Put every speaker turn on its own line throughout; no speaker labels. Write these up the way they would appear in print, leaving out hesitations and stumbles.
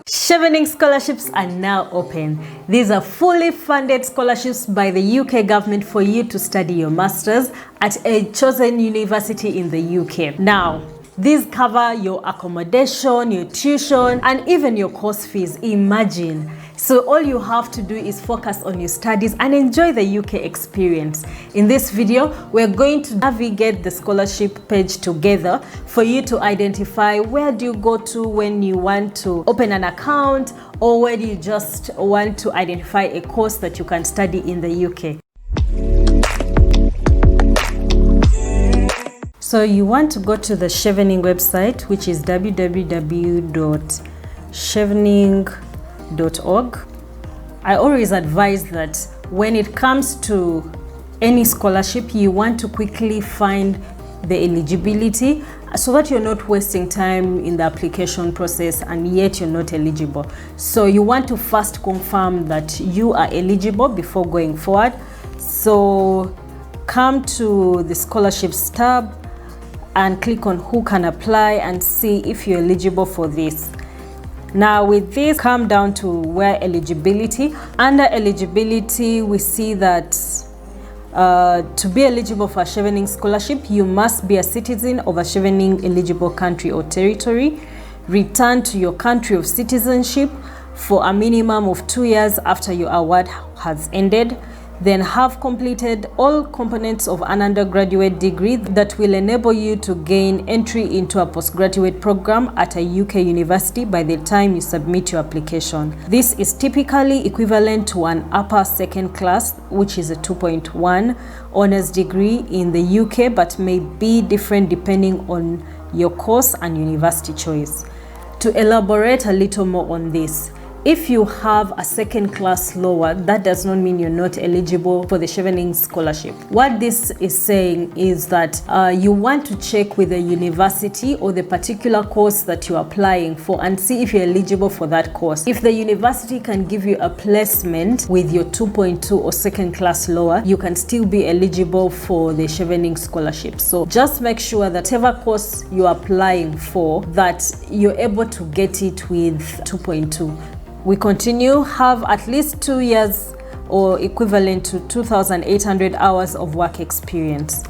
Chevening scholarships are now open. These are fully funded scholarships by the UK government for you to study your masters at a chosen university in the UK. Now, these cover your accommodation, your tuition, and even your course fees. Imagine. So all you have to do is focus on your studies and enjoy the UK experience. In this video, we're going to navigate the scholarship page together for you to identify where do you go to when you want to open an account, or where do you just want to identify a course that you can study in the UK. So you want to go to the Chevening website, which is www.chevening.org. I always advise that when it comes to any scholarship, you want to quickly find the eligibility so that you're not wasting time in the application process and yet you're not eligible. So you want to first confirm that you are eligible before going forward. So come to the scholarships tab and click on who can apply and see if you're eligible for this. Now with this, come down to where eligibility. Under eligibility, we see that to be eligible for a Chevening scholarship, you must be a citizen of a Chevening eligible country or territory, return to your country of citizenship for a minimum of 2 years after your award has ended, then have completed all components of an undergraduate degree that will enable you to gain entry into a postgraduate program at a UK university by the time you submit your application. This is typically equivalent to an upper second class, which is a 2.1 honors degree in the UK, but may be different depending on your course and university choice. To elaborate a little more on this, if you have a second class lower, that does not mean you're not eligible for the Chevening scholarship. What this is saying is that you want to check with the university or the particular course that you're applying for and see if you're eligible for that course. If the university can give you a placement with your 2.2 or second class lower, you can still be eligible for the Chevening scholarship. So just make sure that whatever course you're applying for, that you're able to get it with 2.2. We continue, have at least 2 years or equivalent to 2,800 hours of work experience.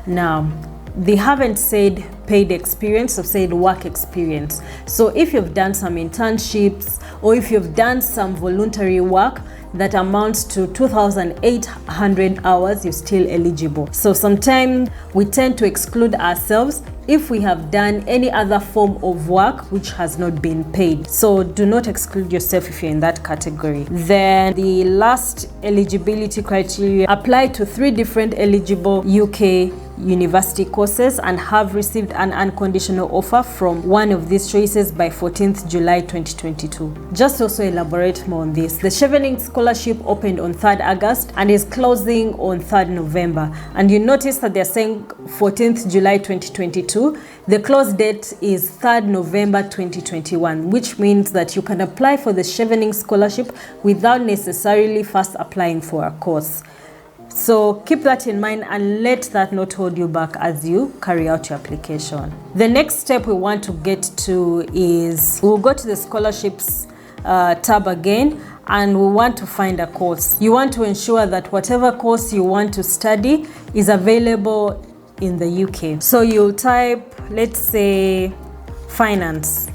Now, they haven't said paid experience or said work experience. So if you've done some internships or if you've done some voluntary work that amounts to 2,800 hours, you're still eligible. So sometimes we tend to exclude ourselves if we have done any other form of work which has not been paid. So do not exclude yourself if you're in that category. Then the last eligibility criteria: apply to 3 different eligible UK university courses and have received an unconditional offer from one of these choices by 14th July 2022. Just also elaborate more on this. The Chevening scholarship opened on 3rd August and is closing on 3rd November. And you notice that they're saying 14th July 2022. The close date is 3rd November 2021, which means that you can apply for the Chevening scholarship without necessarily first applying for a course. So keep that in mind and let that not hold you back as you carry out your application. The next step we want to get to is we'll go to the scholarships tab again, and we want to find a course. You want to ensure that whatever course you want to study is available in the UK. So you'll type, let's say, finance,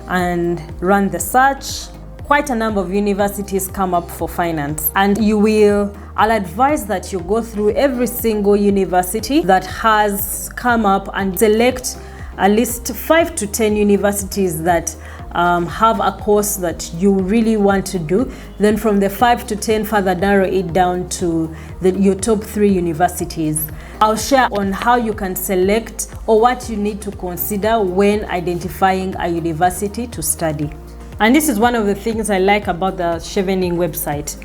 and run the search. Quite a number of universities come up for finance, and I'll advise that you go through every single university that has come up and select at least 5 to 10 universities that have a course that you really want to do. Then from the 5 to 10, further narrow it down to your top 3 universities. I'll share on how you can select or what you need to consider when identifying a university to study. And this is one of the things I like about the Chevening website.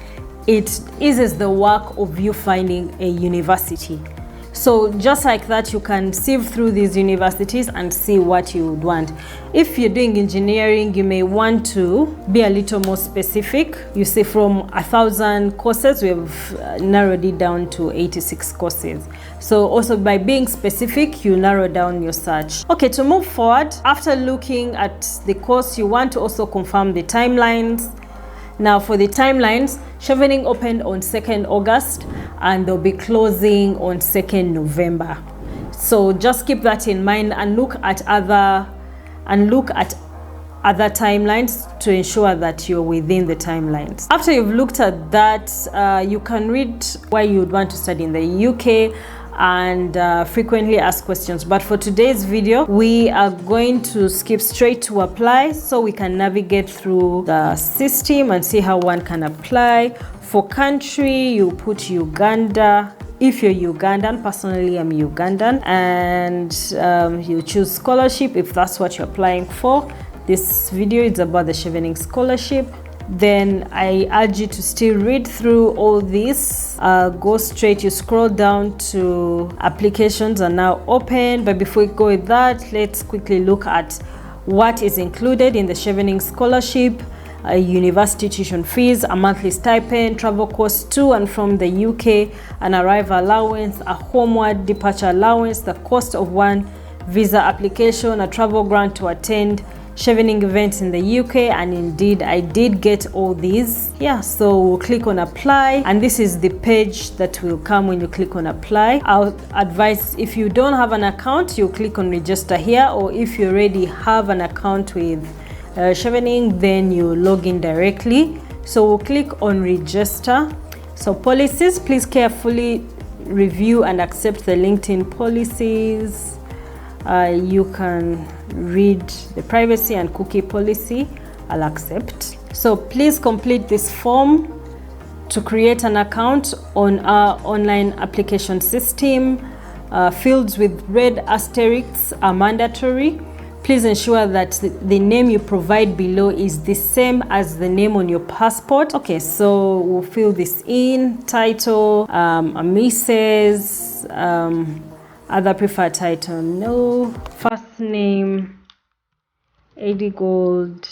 It eases the work of you finding a university. So just like that, you can sieve through these universities and see what you would want. If you're doing engineering, you may want to be a little more specific. You see, from 1,000 courses, we've narrowed it down to 86 courses. So also by being specific, you narrow down your search. Okay, to move forward, after looking at the course, you want to also confirm the timelines. Now for the timelines, Chevening opened on 2nd August and they'll be closing on 2nd November. So just keep that in mind and look at other timelines to ensure that you're within the timelines. After you've looked at that, you can read why you would want to study in the UK and frequently asked questions. But for today's video, we are going to skip straight to apply so we can navigate through the system and see how one can apply. For country, you put Uganda. If you're Ugandan, personally I'm Ugandan, and you choose scholarship if that's what you're applying for. This video is about the Chevening scholarship. Then I urge you to still read through all this. Go straight, you scroll down to applications are now open. But before we go with that, let's quickly look at what is included in the Chevening scholarship. University tuition fees, a monthly stipend, travel costs to and from the UK, an arrival allowance, a homeward departure allowance, the cost of one visa application, a travel grant to attend Chevening events in the UK, and indeed I did get all these. Yeah, so we'll click on apply, and this is the page that will come when you click on apply. I'll advise, if you don't have an account, you click on register here, or if you already have an account with Chevening, then you log in directly. So we'll click on register. So policies, please carefully review and accept the LinkedIn policies. You can read the privacy and cookie policy. I'll accept. So please complete this form to create an account on our online application system. Fields with red asterisks are mandatory. Please ensure that the name you provide below is the same as the name on your passport. Okay, so we'll fill this in. Title, a Mrs. Other preferred title, no. First name, Eddie Gold.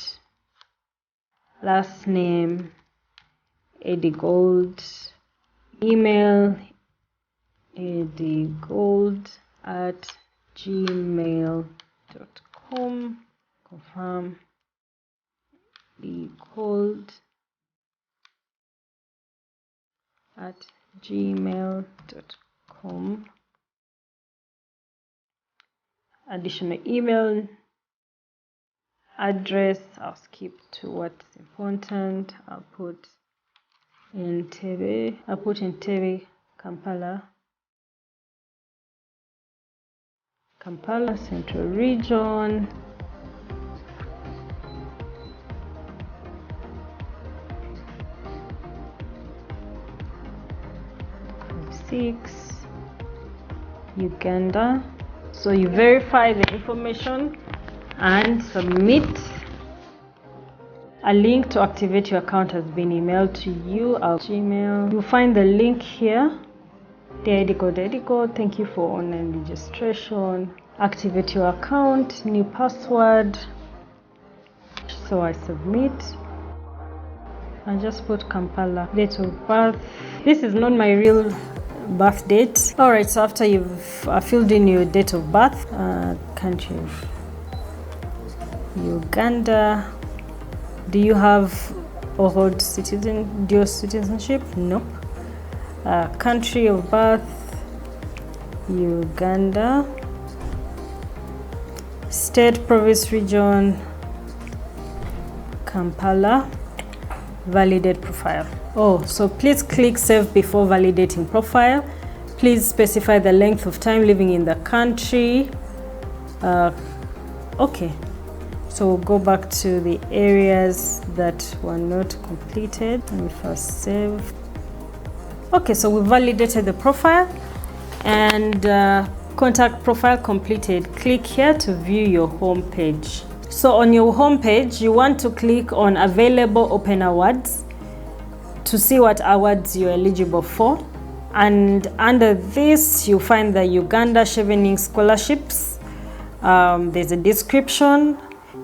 Last name, Eddie Gold. Email, eddiegold@gmail.com. Confirm. eddiegold@gmail.com. Additional email address, I'll skip to what's important. I'll put Entebbe, Kampala Central Region. Uganda. So you verify the information and submit. A link to activate your account has been emailed to you at Gmail. You'll find the link here. Dear Eddie, thank you for online registration. Activate your account, new password. So I submit. I just put Kampala. Date of birth. This is not my real birth date. All right, so after you've filled in your date of birth, country of Uganda. Do you have or hold dual citizenship? Nope. Country of birth, Uganda. State, province, region, Kampala. Validate profile. Oh, so please click save before validating profile. Please specify the length of time living in the country. Okay, so we'll go back to the areas that were not completed. Let me first save. Okay, so we validated the profile and contact profile completed. Click here to view your home page. So on your home page, you want to click on available open awards to see what awards you're eligible for. And under this, you find the Uganda Chevening scholarships. There's a description.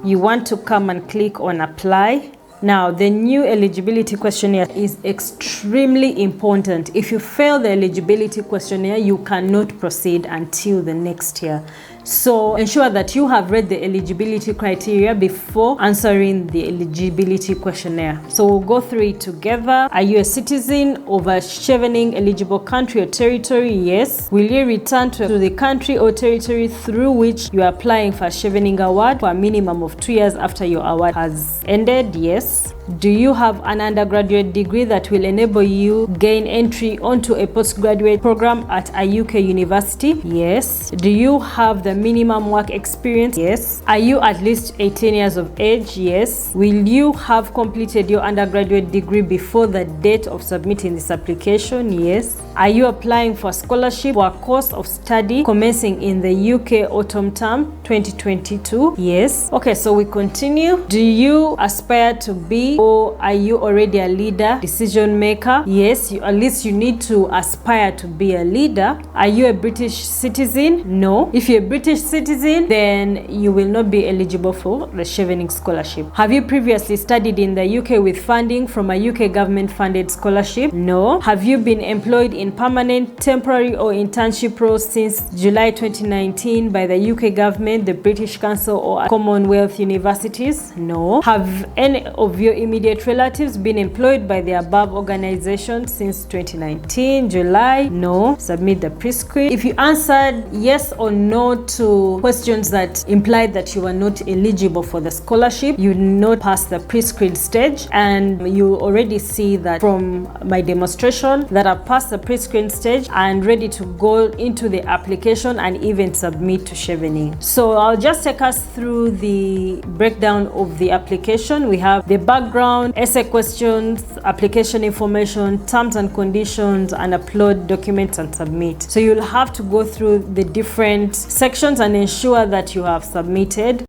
You want to come and click on apply. Now, the new eligibility questionnaire is extremely important. If you fail the eligibility questionnaire, you cannot proceed until the next year. So ensure that you have read the eligibility criteria before answering the eligibility questionnaire. So we'll go through it together. Are you a citizen of a Chevening eligible country or territory? Yes. Will you return to the country or territory through which you are applying for a Chevening award for a minimum of 2 years after your award has ended? Yes. Do you have an undergraduate degree that will enable you gain entry onto a postgraduate program at a UK university? Yes. Do you have the minimum work experience? Yes. Are you at least 18 years of age? Yes. Will you have completed your undergraduate degree before the date of submitting this application? Yes. Are you applying for scholarship for a course of study commencing in the UK autumn term 2022? Yes. Okay, so we continue. Do you aspire to be, or are you already a leader, decision maker? Yes, at least you need to aspire to be a leader. Are you a British citizen? No. If you're a British citizen, then you will not be eligible for the Chevening scholarship. Have you previously studied in the UK with funding from a UK government funded scholarship? No. Have you been employed in permanent, temporary or internship roles since July 2019 by the UK government, the British Council or Commonwealth universities? No. Have any of your immediate relatives been employed by the above organization since 2019 July? No. Submit the prescript. If you answered yes or no to questions that implied that you are not eligible for the scholarship, you not pass the prescript stage, and you already see that from my demonstration that I passed the prescreen stage and ready to go into the application and even submit to Chevening. So I'll just take us through the breakdown of the application. We have the background, essay questions, application information, terms and conditions, and upload documents and submit. So you'll have to go through the different sections and ensure that you have submitted.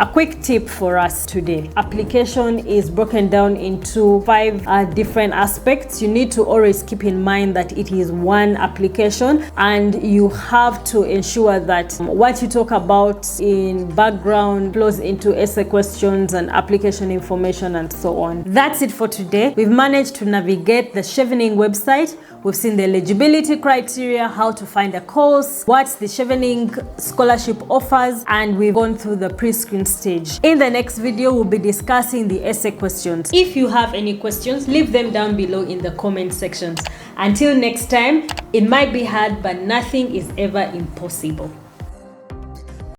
A quick tip for us today. Application is broken down into 5 different aspects. You need to always keep in mind that it is one application, and you have to ensure that what you talk about in background flows into essay questions and application information and so on. That's it for today. We've managed to navigate the Chevening website. We've seen the eligibility criteria, how to find a course, what the Chevening scholarship offers, and we've gone through the pre-screen stage. In the next video, we'll be discussing the essay questions. If you have any questions, leave them down below in the comment sections. Until next time, it might be hard, but nothing is ever impossible.